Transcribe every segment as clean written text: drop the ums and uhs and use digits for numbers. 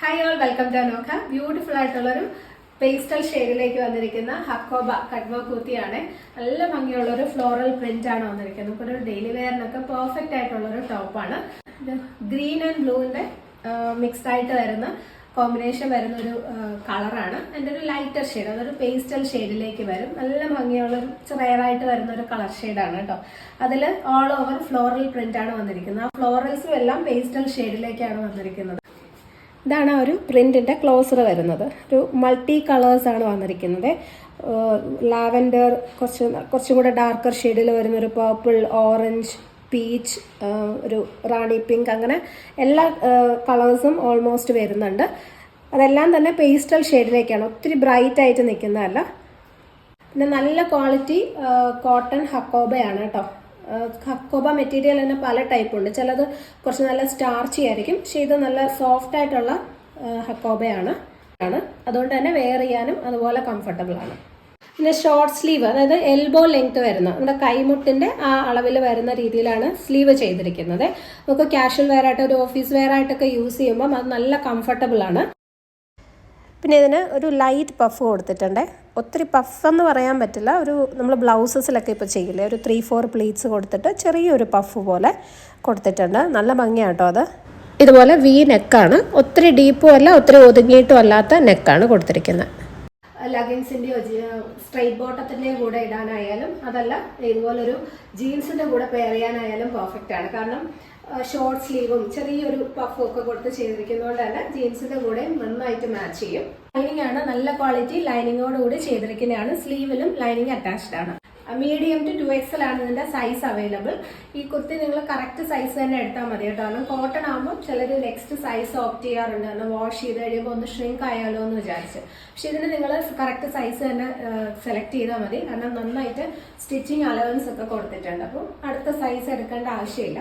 Hi all, welcome to Anokha. Beautiful ആയിട്ടുള്ളൊരു pastel ഷെയ്ഡിലേക്ക് വന്നിരിക്കുന്ന ഹക്കോബ കട്വ കൂത്തിയാണ്. നല്ല ഭംഗിയുള്ളൊരു ഫ്ലോറൽ പ്രിന്റ് ആണ് വന്നിരിക്കുന്നത്. ഇപ്പോൾ ഒരു ഡെയിലി വെയറിനൊക്കെ പെർഫെക്റ്റ് ആയിട്ടുള്ളൊരു ടോപ്പാണ്. ഗ്രീൻ ആൻഡ് ബ്ലൂവിന്റെ മിക്സ്ഡ് ആയിട്ട് വരുന്ന കോമ്പിനേഷൻ വരുന്ന ഒരു കളറാണ്. അതിൻ്റെ ഒരു ലൈറ്റർ ഷെയ്ഡ്, അതൊരു പേസ്റ്റൽ ഷെയ്ഡിലേക്ക് വരും. നല്ല ഭംഗിയുള്ള റെയറായിട്ട് വരുന്ന ഒരു കളർ ഷെയ്ഡാണ് കേട്ടോ. അതിൽ ഓൾ ഓവർ ഫ്ലോറൽ പ്രിന്റ് ആണ് വന്നിരിക്കുന്നത്. ആ ഫ്ലോറൽസും എല്ലാം പേസ്റ്റൽ ഷെയ്ഡിലേക്കാണ് വന്നിരിക്കുന്നത്. ഇതാണ് ആ ഒരു പ്രിന്റിന്റെ ക്ലോസർ വരുന്നത്. ഒരു മൾട്ടി കളേഴ്സ് ആണ് വന്നിരിക്കുന്നത്. ലാവൻഡർ, കുറച്ചും കൂടെ ഡാർക്കർ ഷെയ്ഡിൽ വരുന്നൊരു പേർപ്പിൾ, ഓറഞ്ച്, പീച്ച്, ഒരു റാണി പിങ്ക്, അങ്ങനെ എല്ലാ കളേഴ്സും ഓൾമോസ്റ്റ് വരുന്നുണ്ട്. അതെല്ലാം തന്നെ പേസ്റ്റൽ ഷെയ്ഡിലേക്കാണ്, ഒത്തിരി ബ്രൈറ്റ് ആയിട്ട് നിൽക്കുന്നതല്ല. പിന്നെ നല്ല ക്വാളിറ്റി കോട്ടൺ ഹക്കോബയാണ് കേട്ടോ. ഹക്കോബ മെറ്റീരിയൽ തന്നെ പല ടൈപ്പ് ഉണ്ട്. ചിലത് കുറച്ച് നല്ല സ്റ്റാർച്ചി ആയിരിക്കും, പക്ഷേ ഇത് നല്ല സോഫ്റ്റ് ആയിട്ടുള്ള ഹക്കോബയാണ്. അതുകൊണ്ട് തന്നെ വെയർ ചെയ്യാനും അതുപോലെ കംഫർട്ടബിൾ ആണ്. പിന്നെ ഷോർട്ട് സ്ലീവ്, അതായത് എൽബോ ലെങ്ത് വരുന്ന നമ്മുടെ കൈമുട്ടിന്റെ ആ അളവിൽ വരുന്ന രീതിയിലാണ് സ്ലീവ് ചെയ്തിരിക്കുന്നത്. നമുക്ക് കാഷ്വൽ വെയർ ആയിട്ട്, ഒരു ഓഫീസ് വെയർ ആയിട്ടൊക്കെ യൂസ് ചെയ്യുമ്പോൾ അത് നല്ല കംഫർട്ടബിൾ ആണ്. പിന്നെ ഇതിന് ഒരു ലൈറ്റ് പഫ് കൊടുത്തിട്ടുണ്ട്. ഒത്തിരി പഫ് എന്ന് പറയാൻ പറ്റില്ല, ഒരു നമ്മൾ ബ്ലൗസസിലൊക്കെ ഇപ്പോൾ ചെയ്യില്ലേ, ഒരു 3-4 പ്ലീറ്റ്സ് കൊടുത്തിട്ട് ചെറിയൊരു പഫ് പോലെ കൊടുത്തിട്ടുണ്ട്. നല്ല ഭംഗിയാട്ടോ അത്. ഇതുപോലെ വി നെക്കാണ്, ഒത്തിരി ഡീപ്പും അല്ല ഒത്തിരി ഒതുങ്ങിയിട്ടും അല്ലാത്ത നെക്കാണ് കൊടുത്തിരിക്കുന്നത്. ലഗിൻസിൻ്റെയോ സ്ട്രെയിറ്റ് ബോട്ടത്തിൻ്റെയോ കൂടെ ഇടാനായാലും, അതല്ല ഇതുപോലൊരു ജീൻസിൻ്റെ കൂടെ പെയർ ചെയ്യാനായാലും പെർഫെക്റ്റ് ആണ്. കാരണം ഷോർട്ട് സ്ലീവും ചെറിയൊരു പഫും ഒക്കെ കൊടുത്ത് ചെയ്തിരിക്കുന്നതുകൊണ്ട് തന്നെ ജീൻസിന്റെ കൂടെ നന്നായിട്ട് മാച്ച് ചെയ്യും. ലൈനിങ് ആണ്, നല്ല ക്വാളിറ്റി ലൈനിങ്ങോടുകൂടി ചെയ്തിരിക്കുന്നതാണ്. സ്ലീവിലും ലൈനിങ് അറ്റാച്ച്ഡ് ആണ്. മീഡിയം ടു 2XL ആണ് ഇതിന്റെ സൈസ് അവൈലബിൾ. ഈ കുർത്തി നിങ്ങൾ കറക്റ്റ് സൈസ് തന്നെ എടുത്താൽ മതി കേട്ടോ. കാരണം കോട്ടൺ ആകുമ്പോൾ ചിലർ നെക്സ്റ്റ് സൈസ് ഓപ്റ്റ് ചെയ്യാറുണ്ട്, കാരണം വാഷ് ചെയ്ത് കഴിയുമ്പോൾ ഒന്ന് ഷ്രിങ്ക് ആയാലോ എന്ന് വിചാരിച്ച്. പക്ഷെ ഇതിന് നിങ്ങൾ കറക്റ്റ് സൈസ് തന്നെ സെലക്ട് ചെയ്താൽ മതി, കാരണം നന്നായിട്ട് സ്റ്റിച്ചിങ് അലവൻസ് ഒക്കെ കൊടുത്തിട്ടുണ്ട്. അപ്പം അടുത്ത സൈസ് എടുക്കേണ്ട ആവശ്യമില്ല.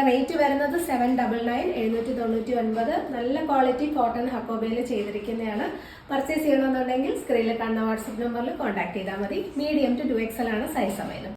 റേറ്റ് വരുന്നത് 799, 799. നല്ല ക്വാളിറ്റി കോട്ടൺ ഹക്കോബയിൽ ചെയ്തിരിക്കുന്നതാണ്. പർച്ചേസ് ചെയ്യണമെന്നുണ്ടെങ്കിൽ സ്ക്രീനിൽ കാണുന്ന വാട്സപ്പ് നമ്പറിൽ കോൺടാക്ട് ചെയ്താൽ മതി. മീഡിയം ടു 2XL ആണ് സൈസ് അവൈലബിൾ.